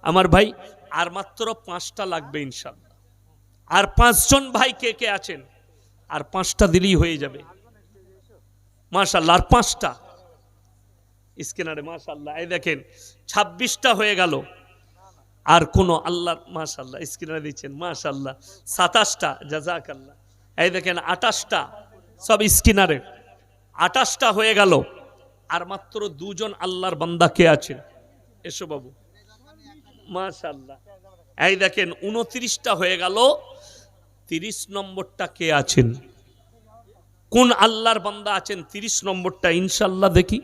আমার ভাই। আর মাত্র 5টা লাগবে ইনশাআল্লাহ। আর 5 জন ভাই কে কে আছেন? আর 5টা দিলেই হয়ে যাবে মাশাআল্লাহ। আর 5টা স্ক্রিনারে মাশাআল্লাহ। এই দেখেন 26টা হয়ে গেল। আর কোন আল্লাহ মাশাআল্লাহ স্ক্রিনে দিচ্ছেন মাশাআল্লাহ। 27টা জাযাকাল্লাহ। এই দেখেন 28টা, সব স্ক্রিনারে। 28টা হয়ে গেল। আর মাত্র 2 জন আল্লাহর বান্দা কে আছেন? এসো বাবু মাশাআল্লাহ। এই দেখেন 29টা হয়ে গেল। 30 নম্বরটা কে আছেন? কোন আল্লাহর বান্দা আছেন 30 নম্বরটা? ইনশাআল্লাহ দেখি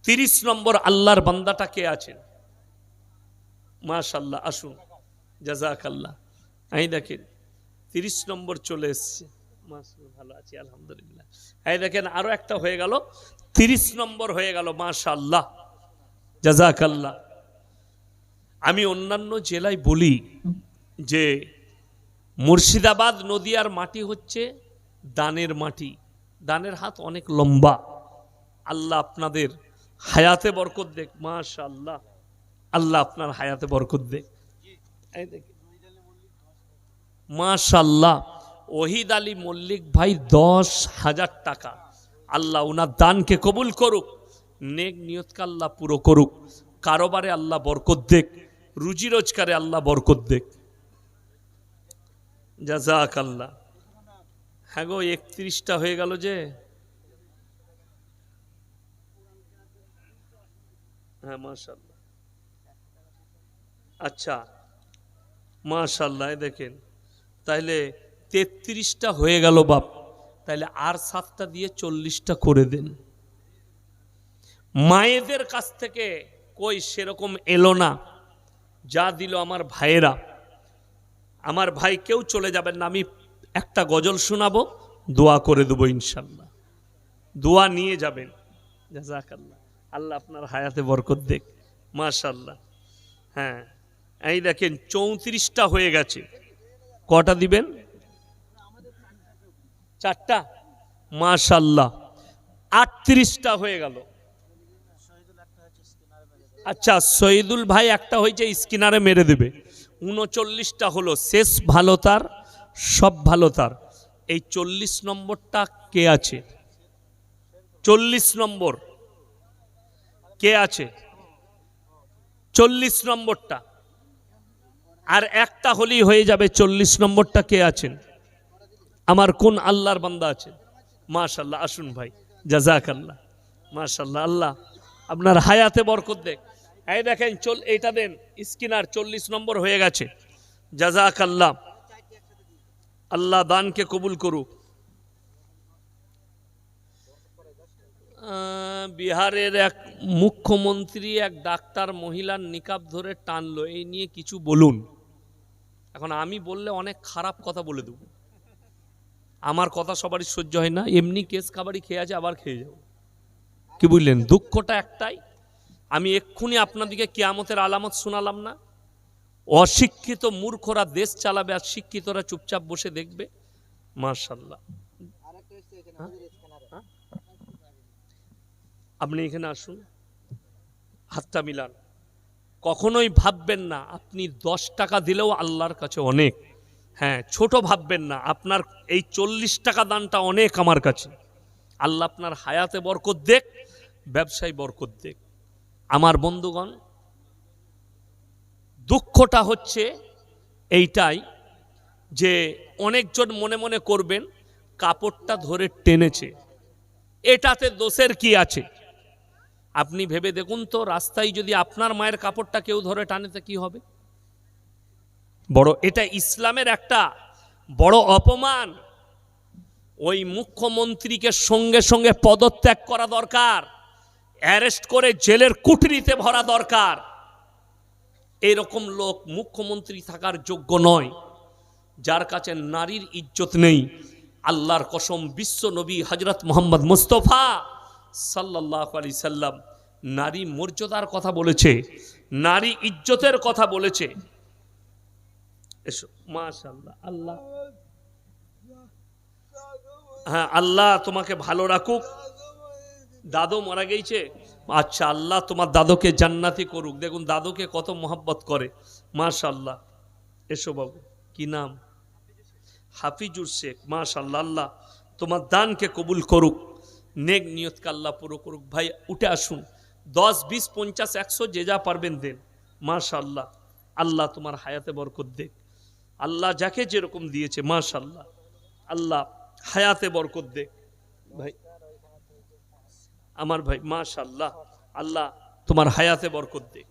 30 নম্বর আল্লাহর বান্দাটা কে আছেন মাশাআল্লাহ। আসুন জাযাকাল্লাহ। এই দেখেন 30 নম্বর চলে এসছে মাশাআল্লাহ। ভালো আছি আলহামদুলিল্লাহ। এই দেখেন আরো একটা হয়ে গেল, 30 নম্বর হয়ে গেল মাশাআল্লাহ জাযাকাল্লাহ। আমি অন্যান্য জেলায় বলি যে মুর্শিদাবাদ নদিয়ার মাটি হচ্ছে দানের মাটি, দানের হাত অনেক লম্বা। আল্লাহ আপনাদের হায়াতে বরকত দেখ মাশাআল্লাহ। আল্লাহ আপনার হায়াতে বরকত দেখ। মাশাআল্লাহ। ওহিদ আলী মল্লিক ভাই 10,000 টাকা, আল্লাহ ওনার দানকে কবুল করুক, নেক নিয়তকে আল্লাহ পুরো করুক। কারোবারে আল্লাহ বরকত দেখ, রুজি রোজগারে আল্লাহ বরকত দেখ জাযাকাল্লাহ। হ্যাঁ গো 31টা হয়ে গেল যে। হ্যাঁ মাশাআল্লাহ। আচ্ছা মাশাআল্লাহ। দেখেন তাহলে 33টা হয়ে গেল বাপ। তাহলে আর 7টা দিয়ে 40টা করে দেন। মায়েদের কাছ থেকে কই সেরকম এলো না, যা দিল আমার ভাইয়েরা। আমার ভাই কেউ চলে যাবেন না, আমি একটা গজল শোনাবো, দোয়া করে দেবো ইনশাআল্লাহ। দোয়া নিয়ে যাবেন জাযাকাল্লাহ। আল্লাহ আপনার হায়াতে বরকত দেখ মাশাআল্লাহ। হ্যাঁ এই দেখেন 34টা হয়ে গেছে। কটা দিবেন? 4টা মাশাআল্লাহ। 38টা হয়ে গেল। আচ্ছা শহীদুল ভাই একটা হয়েছে, স্কিনারে মেরে দেবে। 39টা হলো, শেষ ভালো তার, সব ভালো তার। এই 40 নম্বরটা কে আছে? 40 নম্বর কে আছে? 40 নম্বরটা। আর একটা হলেই হয়ে যাবে। 40 নম্বরটা কে আছেন? আমার কোন আল্লাহর বান্দা আছেন মাশাআল্লাহ। আসুন ভাই জাযাকাল্লাহ মাশাআল্লাহ। আল্লাহ আপনার হায়াতে বরকত দেখ। এই দেখেন এইটা দেন স্ক্রিনার। 40 নম্বর হয়ে গেছে জাযাকাল্লাহ। আল্লাহ দানকে কবুল করুক। বিহারের এক মুখ্যমন্ত্রী এক ডাক্তার মহিলার নিকাব ধরে টানলো, এই নিয়ে কিছু বলুন। এখন আমি বললে অনেক খারাপ কথা বলে দেব, আমার কথা সবারই সহ্য হয় না। এমনি কেস খাবারই খেয়ে আছে, আবার খেয়ে যাবো, কি বুঝলেন? দুঃখটা একটাই আমি এক্ষুনি আপনাদেরকে কিয়ামতের আলামত শোনালাম না? অশিক্ষিত মূর্খরা দেশ চালাবে আর শিক্ষিতরা চুপচাপ বসে দেখবে। মাশাআল্লাহ। আপনি এখানে আসুন, হাতটা মিলান। কখনোই ভাববেন না আপনি 10 টাকা দিলেও আল্লাহর কাছে অনেক। হ্যাঁ, ছোট ভাববেন না, আপনার এই 40 টাকা দানটা অনেক আমার কাছে। আল্লাহ আপনার হায়াতে বরকত দেখ, ব্যবসায় বরকত দেখ। আমার বন্ধুগণ, দুঃখটা হচ্ছে এইটাই যে অনেকজন মনে মনে করবেন কাপড়টা ধরে টেনেছে, এটাতে দোষের কি আছে? আপনি ভেবে দেখুন তো, রাস্তায় যদি আপনার মায়ের কাপড়টা কেউ ধরে টানেতে কি হবে? বড় এটা ইসলামের একটা বড় অপমান। ওই মুখ্যমন্ত্রীকে সঙ্গে সঙ্গে পদত্যাগ করা দরকার, অ্যারেস্ট করে জেলের কুঠরিতে ভরা দরকার। এরকম লোক মুখ্যমন্ত্রী থাকার যোগ্য নয়, যার কাছে নারীর ইজ্জত নেই। আল্লাহর কসম, বিশ্ব নবী হযরত মুহাম্মদ মুস্তাফা সাল্লাল্লাহু আলাইহি সাল্লাম নারী মর্যাদার কথা বলেছে, নারী ইজ্জতের কথা বলেছে। এসো, মাশাআল্লাহ। আল্লাহ, হ্যাঁ, আল্লাহ তোমাকে ভালো রাখুক। দাদু মারা গেছে, আচ্ছা, আল্লাহ তোমার দাদুকে জান্নাতি করুক। দেখুন দাদুকে কত মোহাব্বত করে, মাশাআল্লাহ। এসো বাবু, কি নাম? হাফিজুর শেখ, মাশাআল্লাহ। আল্লাহ তোমার দানকে কবুল করুক, নেক নিয়তকে আল্লাহ পুরো করুক। ভাই উঠে আসুন, 10, 20, 50, 100 যে যা পারবেন দেন। মাশাআল্লাহ, আল্লাহ তোমার হায়াতে বরকত দেখ। আল্লাহ যাকে যেরকম দিয়েছে, মাশাআল্লাহ, আল্লাহ হায়াতে বরকত দেখ। ভাই আমার ভাই, মাশাআল্লাহ, আল্লাহ তোমার হায়াতে বরকত দেখ।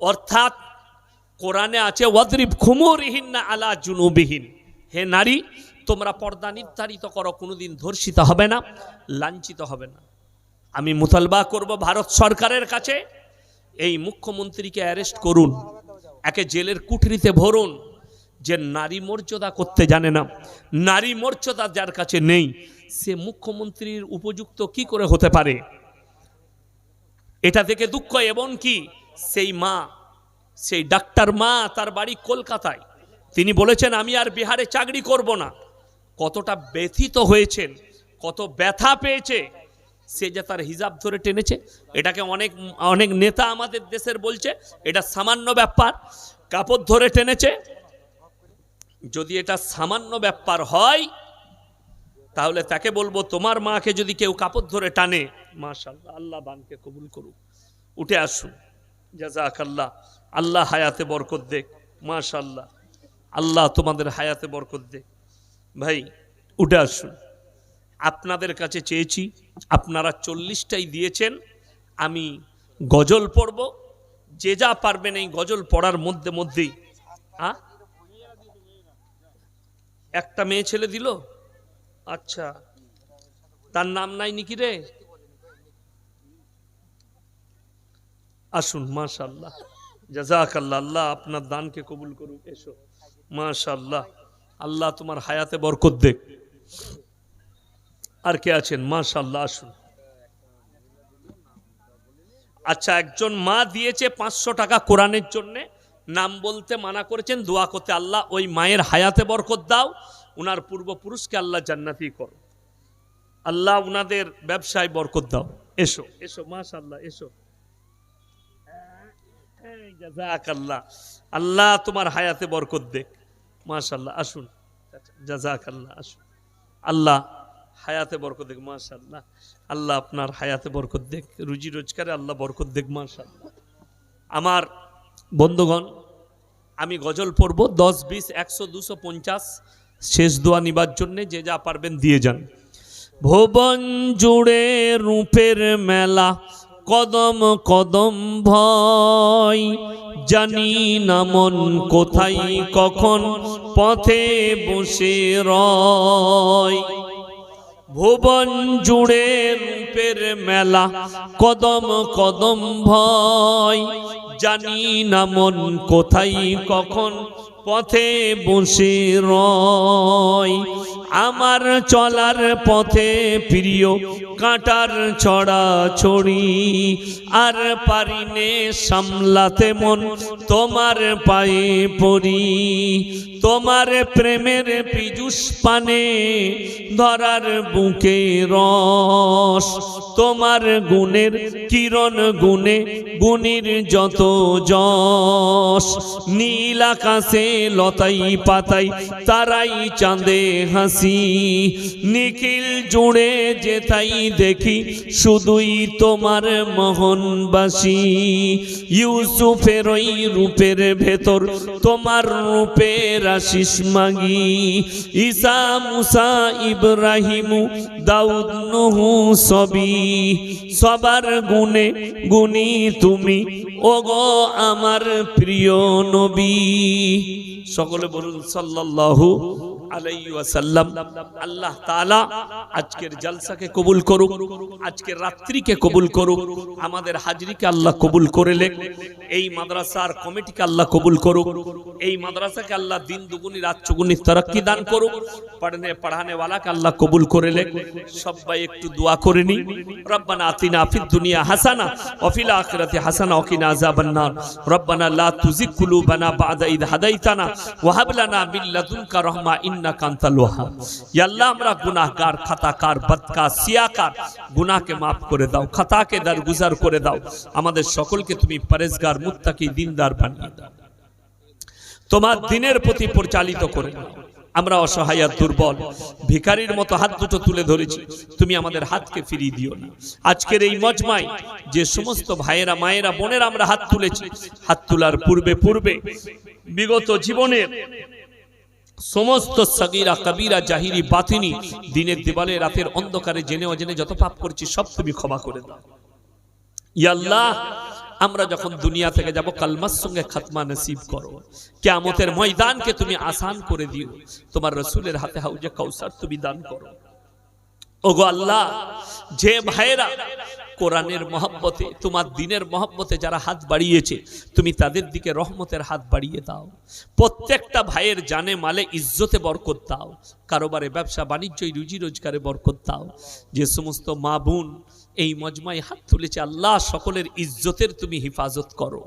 অর্থাৎ কোরআনে আছে ওয়াদরিব খুমুরিহিন্না আলা জুনুবিহিন, হে নারী তোমরা পর্দা নির্ধারিত করো, কোনোদিন ধর্ষিত হবে না, লাঞ্ছিত হবে না। আমি মুতালবা করব ভারত সরকারের কাছে, এই মুখ্যমন্ত্রীকে অ্যারেস্ট করুন, একে জেলের কুঠরিতে ভরুন। যে নারী মর্যাদা করতে জানে না, নারী মর্যাদা যার কাছে নেই, সে মুখ্যমন্ত্রীর উপযুক্ত কি করে হতে পারে? এটা থেকে দুঃখ। এবং কি সেই মা, সেই ডাক্তার মা, তার বাড়ি কলকাতায়, তিনি বলেছেন আমি আর বিহারে চাকরি করব না। কতটা ব্যথিত হয়েছেন, কত ব্যথা পেয়েছে, সে যে তার হিজাব ধরে টেনেছে। এটাকে অনেক অনেক নেতা আমাদের দেশের বলছে এটা সামান্য ব্যাপার, কাপড় ধরে টেনেছে। যদি এটা সামান্য ব্যাপার হয় তাহলে তাকে বলবো তোমার মাকে যদি কেউ কাপড় ধরে টানে, মাশাআল্লাহ, আল্লাহ দানকে কবুল করুক। উঠে আসুন, জাযাকাল্লাহ, আল্লাহ হায়াতে বরকত দেখ। মাশাআল্লাহ, আল্লাহ তোমাদের হায়াতে বরকত দেখ। ভাই উঠে আসুন, আপনাদের কাছে চেয়েছি, আপনারা 40টাই দিয়েছেন। আমি গজল পড়ব, যে যা পারবেন এই গজল পড়ার মধ্যেই। একটা মেয়ে ছেলে দিল, আচ্ছা, তার নাম নাই নাকি রে? আসুন, মাশাআল্লাহ, জাযাকাল্লাহ, আল্লাহ আপনার দানকে কবুল করুক। এসো, মাশাআল্লাহ, আল্লাহ তোমার হায়াতে বরকত দেখ। আর কে আছেন? মাশাআল্লাহ, আসুন। আচ্ছা, একজন মা দিয়েছে 500 টাকা কোরআনের জন্য, নাম বলতে মানা করেছেন, দোয়া করতে, আল্লাহ ওই মায়ের হায়াতে বরকত দাও, উনার পূর্বপুরুষকে আল্লাহ জান্নাতি করো, আল্লাহ উনাদের ব্যবসায় বরকত দাও। এসো এসো, মাশাআল্লাহ, এসো। জাযাকাল্লাহ, আল্লাহ তোমার হায়াতে বরকত দেখ। মাশাআল্লাহ, আসুন, জাযাকাল্লাহ, আসুন, আল্লাহ হায়াতে বরকত দেখ। মাশাআল্লাহ, আল্লাহ আপনার হায়াতে বরকত দেখ, রুজি রোজগারে আল্লাহ বরকত দেখ। মাশাআল্লাহ। আমার বন্ধুগণ, আমি গজল পড়ব 10, 20, 100, 250, শেষ দোয়া নিবার জন্যে যে যা পারবেন দিয়ে যান। ভুবন জুড়ে রূপের মেলা, কদম কদম ভয়, জানি না মন কোথায় কখন পথে বসে রয়। ভুবন জুড়ে রূপের মেলা, কদম কদম ভয়, জানি না মন কোথায় কখন পথে বসে রয়। আমার চলার পথে প্রিয় কাঁটার ছড়াছড়ি, আর পারিনে সামলাতে মন তোমার পায়ে পড়ি। তোমার প্রেমের পীযুষ পানে ধরার বুকে রস, তোমার গুণের কিরণ গুণে গুণীর যত যশ। নীল আকাশে লতাই পাতাই তারাই চাঁদে হাসি, নিখিল জুড়ে যেথাই দেখি শুধুই তোমার মোহনবাসী। ইউসুফের ওই রূপের ভেতর তোমার রূপের আশিস মাগি। ঈসা মুসা ইব্রাহিমু দাউদ নূহ সবই, সবার গুণে গুণী তুমি ওগো আমার প্রিয় নবী। সকলে বলুন সাল্লাল্লাহু আলাইহি ওয়াসাল্লাম। আল্লাহ তাআলা আজকের জলসাকে কবুল করুক, আজকের রাত্রিকে কবুল করুক, আমাদের হাজরিকে আল্লাহ কবুল করে লেক। এই মাদ্রাসার কমিটিকে আল্লাহ কবুল করুক, এই মাদ্রাসাকে আল্লাহ দিন দুগুনি রাত চুগুনি তরক্কি দান করুক, পড়ানে ওয়ালাকে আল্লাহ কবুল করে লেক। সবাই একটু দোয়া করে নি। রব্বানা আতিনা ফিদ দুনিয়া হাসানা ওয়া ফিল আখিরাতি হাসানা ওয়া কিনা আযাবান নার। রব্বানা লা তুযিগ কুলুবানা বা'দা ইদ হাদাইতানা ওয়া হাব লানা মিন লাদুনকা রাহমা ইন্নাকা আনতাল ওয়াহ্হাব। ইয়া আল্লাহ, আমরা গুনাহগার, খাতাকার, বদকার, সিয়াকার, গুনাহকে maaf করে দাও, খাতাকে দরগুজার করে দাও। আমাদের সকলকে তুমি পরেজগার, মুত্তাকি, দিনদার বানিয়ে দাও, তোমার দিনের প্রতি পরিচালিত করে দাও। আমরা অসহায় দুর্বল ভিখারির মতো হাত দুটো তুলে ধরেছি, তুমি আমাদের হাতকে ফিরিয়ে দিও না। আজকের এই মজমায় যে সমস্ত ভাইয়েরা, মায়েরা, বোনেরা আমরা হাত তুলেছি, হাত তোলার পূর্বে পূর্বে বিগত জীবনের সমস্ত সগীরা কবিরা জাহিরি বাতিনি দিনের দিবালে রাতের অন্ধকারে জেনে অজেনে যত পাপ করছি সব তুমি ক্ষমা করে দাও। ইয়া আল্লাহ, আমরা যখন দুনিয়া থেকে যাব কালমার সঙ্গে খাতমা নসিব করো, কিয়ামতের ময়দানকে তুমি আসান করে দিও, তোমার রাসূলের হাতে হাউজে কাউসার তুমি দান করো। ওগো আল্লাহ, যে ভাইরা কোরআনের মহব্বতে, তোমার দ্বীনের মহব্বতে যারা হাত বাড়িয়েছে, তুমি তাদের দিকে রহমতের হাত বাড়িয়ে দাও। প্রত্যেকটা ভাইয়ের জানে মালে ইজ্জতে বরকত দাও, কারোবারে ব্যবসা বাণিজ্য রুজি রোজগারে বরকত দাও। যে সমস্ত মা বোন এই মজমায় হাত তুলেছে, আল্লাহ সকলের ইজ্জতের তুমি হিফাজত করো,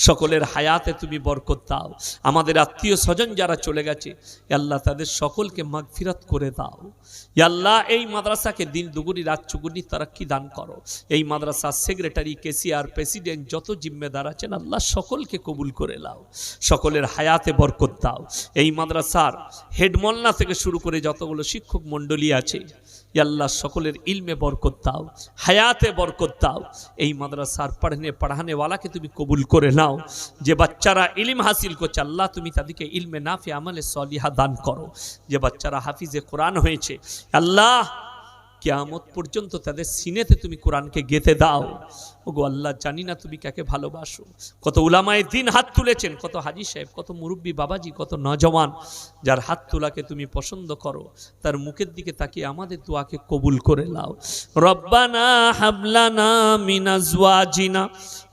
সকলের হায়াতে তুমি বরকত দাও। আমাদের আত্মীয় স্বজন যারা চলে গেছে, আল্লাহ তাদের সকলকে মাগফিরাত করে দাও। আল্লাহ, এই মাদ্রাসাকে দিন দুগুনি রাত চুগুনি তরক্কি দান করো। এই মাদ্রাসার সেক্রেটারি, কেসিআর, প্রেসিডেন্ট যত জিম্মেদার আছেন, আল্লাহ সকলকে কবুল করে নাও, সকলের হায়াতে বরকত দাও। এই মাদ্রাসার হেডমোল্লা থেকে শুরু করে যতগুলো শিক্ষক মণ্ডলী আছে, আল্লাহ সকলের ইলমে বরকত দাও, হায়াতে বরকত দাও। এই মাদ্রাসার পড়ানে ওয়ালাকে তুমি কবুল করে নাও। যে বাচ্চারা ইলম হাসিল করছে, আল্লাহ তুমি তাদেরকে ইলমে নাফি আমলে সলিহা দান করো। যে বাচ্চারা হাফিজে কোরআন হয়েছে, আল্লাহ কিয়ামত পর্যন্ত তাদের সিনেতে তুমি কোরআনকে গেঁথে দাও। ওগো আল্লাহ, জানি না তুমি কাকে ভালোবাসো। কত উলামায়ে দ্বীন হাত তুলেছেন, কত হাজি সাহেব, কত মুরব্বী বাবাজি, কত নওজওয়ান, যার হাত তোলাকে তুমি পছন্দ করো, তার মুখের দিকে তাকিয়ে আমাদের দোয়াকে কবুল করে নাও। রব্বানা হাবলানা মিন আজওয়াজিনা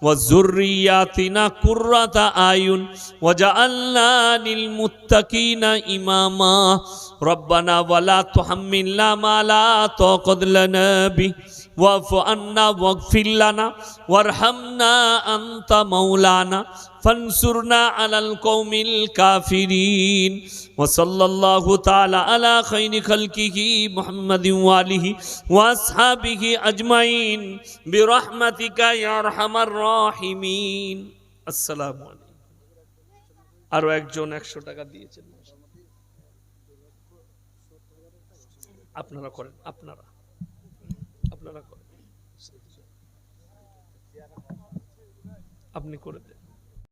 ওয়া যুররিয়াতিনা কুররাতা আয়ুন ওয়াজআলনা লিল মুত্তাকিনা ইমামা। রব্বানা ওয়ালা তুহাম্মিলনা মা লা তাকাত লানা বি ওয়াফু আন্না ওয়াগফির লানা ওয়ারহামনা আনতা মাওলানা ফানসুরনা আলাল কওমিল কাফিরিন। ওয়া সাল্লাল্লাহু তাআলা আলা খায়রি খালকিহি মুহাম্মাদিন ওয়া আলিহি ওয়া আসহাবিহি আজমাইন বিরহমাতিকা ইয়া আরহামার রাহিমিন। আসসালামু আলাইকুম। আরো একজন 100 টাকা দিয়েছেন, আপনারা করেন, আপনারা করেন, আপনি করে দেন।